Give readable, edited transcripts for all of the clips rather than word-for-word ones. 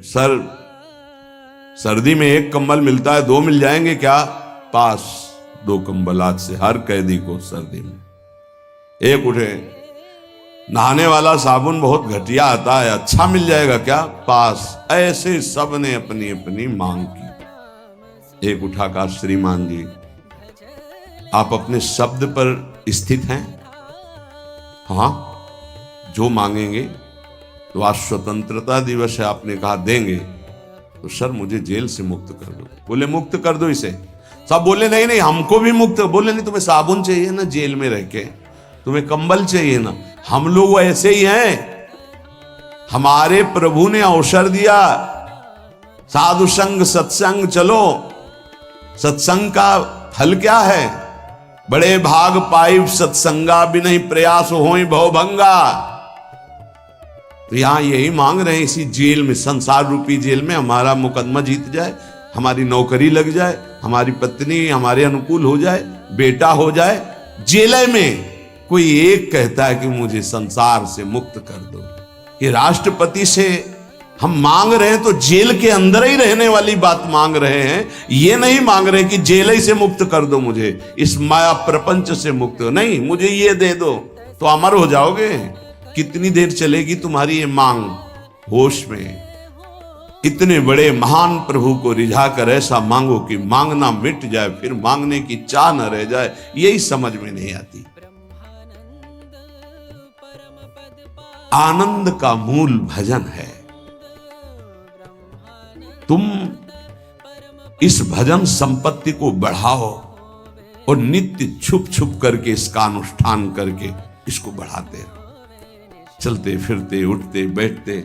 Sir सर्दी में एक कंबल मिलता है, 2 मिल जाएंगे क्या? पास 2 कंबल आज से हर कैदी को सर्दी में। एक उठे, नहाने वाला साबुन बहुत घटिया आता है, अच्छा मिल जाएगा क्या? पास। ऐसे सब ने अपनी अपनी मांग की। एक उठा कहा, श्रीमान जी आप अपने शब्द पर स्थित हैं? हाँ, जो मांगेंगे। तो आज स्वतंत्रता दिवस है, आपने कहा देंगे, तो सर मुझे जेल से मुक्त कर दो। बोले मुक्त कर दो इसे। सब बोले नहीं नहीं हमको भी मुक्त। बोले नहीं, तुम्हें साबुन चाहिए ना जेल में रह के, तुम्हें कंबल चाहिए ना, हम लोग ऐसे ही हैं। हमारे प्रभु ने अवसर दिया, साधु संग सत्संग चलो। सत्संग का फल क्या है? बड़े भाग पाई सत्संगा, भी नहीं प्रयास होई भवभंगा। तो यहां यही मांग रहे हैं, इसी जेल में, संसार रूपी जेल में हमारा मुकदमा जीत जाए, हमारी नौकरी लग जाए, हमारी पत्नी हमारे अनुकूल हो जाए, बेटा हो जाए। जेल में कोई एक कहता है कि मुझे संसार से मुक्त कर दो। ये राष्ट्रपति से हम मांग रहे हैं तो जेल के अंदर ही रहने वाली बात मांग रहे हैं। ये नहीं मांग रहे कि जेल ही से मुक्त कर दो मुझे, इस माया प्रपंच से मुक्त। नहीं, मुझे ये दे दो तो अमर हो जाओगे। कितनी देर चलेगी तुम्हारी ये मांग? होश में इतने बड़े महान प्रभु को रिझा कर ऐसा मांगो कि मांगना मिट जाए, फिर मांगने की चाह न रह जाए। यही समझ में नहीं आती। आनंद का मूल भजन है। तुम इस भजन संपत्ति को बढ़ाओ और नित्य छुप छुप करके इसका अनुष्ठान करके इसको बढ़ाते रहो। चलते फिरते उठते बैठते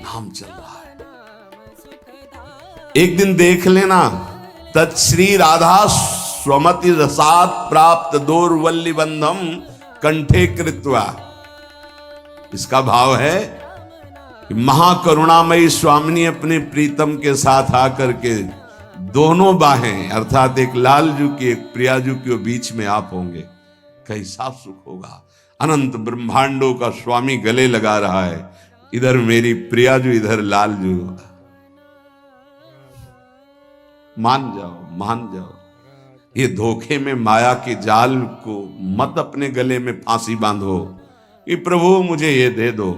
नाम चल रहा है। एक दिन देख लेना, तत्श्री राधा स्वमति रसात प्राप्त दोर्वल्ली बंधम कंठे कृत्वा। इसका भाव है कि महाकरुणामयी स्वामिनी अपने प्रीतम के साथ आकर के दोनों बाहें अर्थात एक लालजू की एक प्रियाजू के बीच में आप होंगे। कैसा सुख होगा। अनंत ब्रह्मांडों का स्वामी गले लगा रहा है, इधर मेरी प्रियाजू इधर लालजू। मान जाओ, मान जाओ। ये धोखे में माया के जाल को मत अपने गले में फांसी बांधो कि प्रभु मुझे ये दे दो।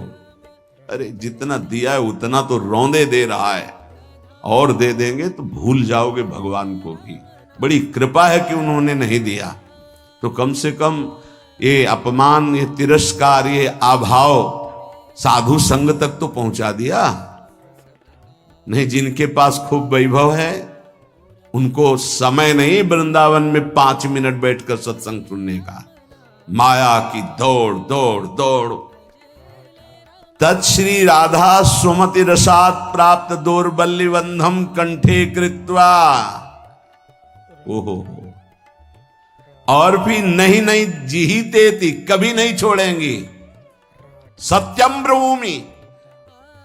अरे जितना दिया है उतना तो रौंदे दे रहा है, और दे देंगे तो भूल जाओगे भगवान को भी। बड़ी कृपा है कि उन्होंने नहीं दिया, तो कम से कम ये अपमान, ये तिरस्कार, ये अभाव साधु संग तक तो पहुंचा दिया। नहीं, जिनके पास खूब वैभव है उनको समय नहीं वृंदावन में 5 मिनट बैठकर सत्संग सुनने का। माया की दौड़ दौड़ दौड़। तत्श्री राधा सुमति रसात प्राप्त दौर्बल्य बंधम कंठे कृत्वा। ओहो, और भी नहीं नहीं जीते थी, कभी नहीं छोड़ेंगी। सत्यम ब्रवीमि,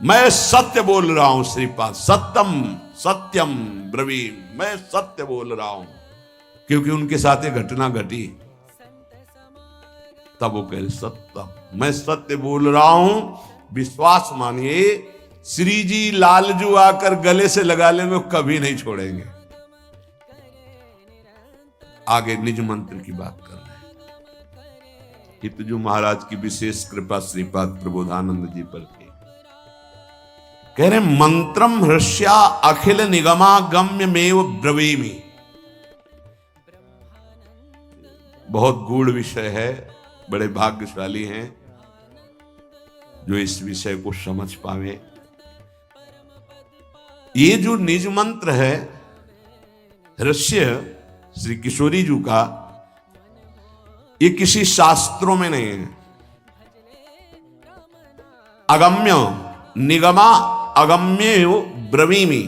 मैं सत्य बोल रहा हूं श्रीपाद। सत्यम सत्यम ब्रवीमि, मैं सत्य बोल रहा हूं। क्योंकि उनके साथ ये घटना घटी, तब वो कहे सत्यम, मैं सत्य बोल रहा हूं, विश्वास मानिए। श्री जी लालजू आकर गले से लगा लेंगे, कभी नहीं छोड़ेंगे। आगे निज मंत्र की बात कर रहे हैं। हितजू महाराज की विशेष कृपा श्रीपाद प्रबोधानंद जी पर थी। कह रहे मंत्रम हृष्या अखिल निगमागम्य मेव ब्रवीमि। बहुत गूढ़ विषय है, बड़े भाग्यशाली हैं जो इस विषय को समझ पावे। ये जो निज मंत्र है हृष्य श्री किशोरी जी का, ये किसी शास्त्रों में नहीं है। अगम्य निगमा अगम्य ब्रवीमि,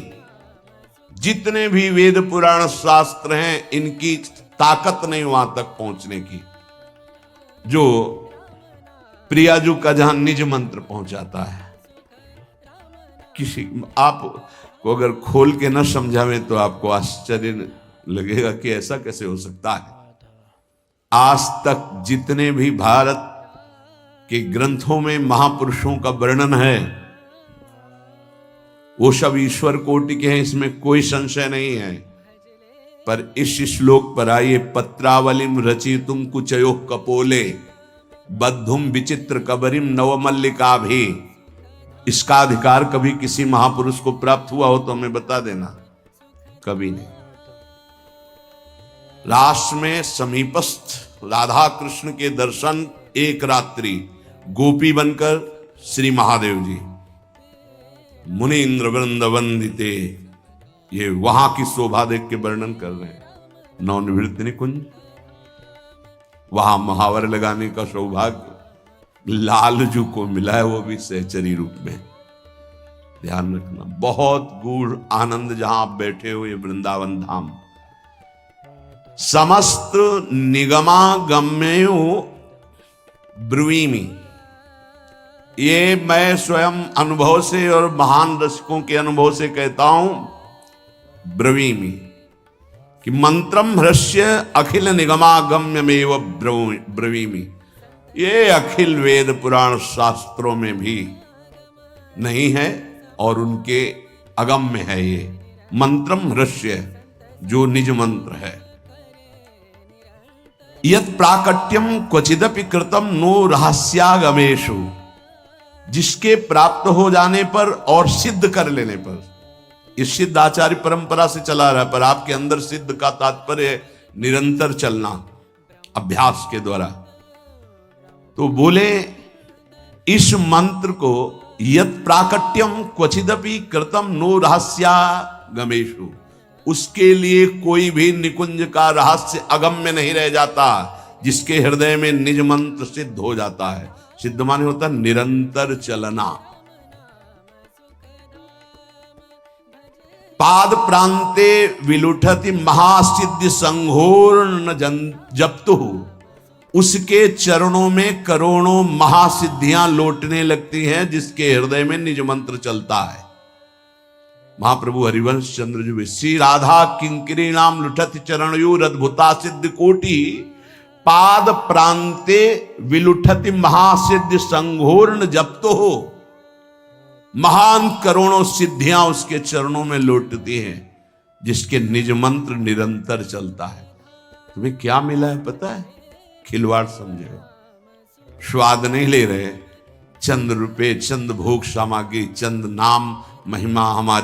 जितने भी वेद पुराण शास्त्र हैं इनकी ताकत नहीं वहां तक पहुंचने की, जो प्रियाजू का जहां निज मंत्र पहुंचाता है। किसी आप को अगर खोल के न समझावे तो आपको आश्चर्य लगेगा कि ऐसा कैसे हो सकता है। आज तक जितने भी भारत के ग्रंथों में महापुरुषों का वर्णन है, वो सब ईश्वर कोटि के हैं, इसमें कोई संशय नहीं है। पर इस श्लोक पर आइए, पत्रावलिम रचितुम कुचयो कपोले बद्धुम विचित्र कबरिम नवमल्लिका भी। इसका अधिकार कभी किसी महापुरुष को प्राप्त हुआ हो तो हमें बता देना। कभी नहीं। राष्ट्र में समीपस्थ राधा कृष्ण के दर्शन एक रात्रि गोपी बनकर श्री महादेव जी मुनीन्द्र वृंद वंदिते, ये वहां की शोभा देख के वर्णन कर रहे हैं। नवनिवृत्ति निकुंज, वहां महावर लगाने का सौभाग्य लालजू को मिला है, वो भी सहचरी रूप में। ध्यान रखना, बहुत गूढ़ आनंद जहां आप बैठे हो, ये वृंदावन धाम समस्त निगमागम्यो ब्रुवीमि। ये मैं स्वयं अनुभव से और महान रसिकों के अनुभव से कहता हूं, ब्रवीमि, कि मंत्रम हृष्य अखिल निगमागम्यमेव ब्रवीमि। ये अखिल वेद पुराण शास्त्रों में भी नहीं है और उनके अगम्य है। ये मंत्रम हृष्य, जो निज मंत्र है। यत् प्राकट्यम क्वचिदपि कृतम नो रहस्यागमेषु, जिसके प्राप्त हो जाने पर और सिद्ध कर लेने पर, इस सिद्ध आचार्य परंपरा से चला रहा है, पर आपके अंदर सिद्ध का तात्पर्य निरंतर चलना अभ्यास के द्वारा। तो बोले इस मंत्र को, यत् प्राकट्यम क्वचिदपि कृतम नो रहस्यागमेषु, उसके लिए कोई भी निकुंज का रहस्य अगम्य नहीं रह जाता, जिसके हृदय में निज मंत्र सिद्ध हो जाता है। सिद्ध माने होता निरंतर चलना। पाद प्रांते विलुठति महासिद्धि संघोर्ण जप्तु, उसके चरणों में करोड़ों महासिद्धियां लौटने लगती हैं, जिसके हृदय में निज मंत्र चलता है। महाप्रभु हरिवंश चंद्र जी, श्री राधा किंकरी नाम लुठति चरणयोर अद्भुता सिद्ध कोटि, पाद प्रांते विलुठति महासिद्धि संघोर्ण जप्तो हो। महान करोड़ों सिद्धियां उसके चरणों में लौटती हैं, जिसके निज मंत्र निरंतर चलता है। तुम्हें क्या मिला है पता है? खिलवाड़ समझे हो, स्वाद नहीं ले रहे, चंद रुपए, चंद भोग सामग्री, चंद नाम महिमा हमारी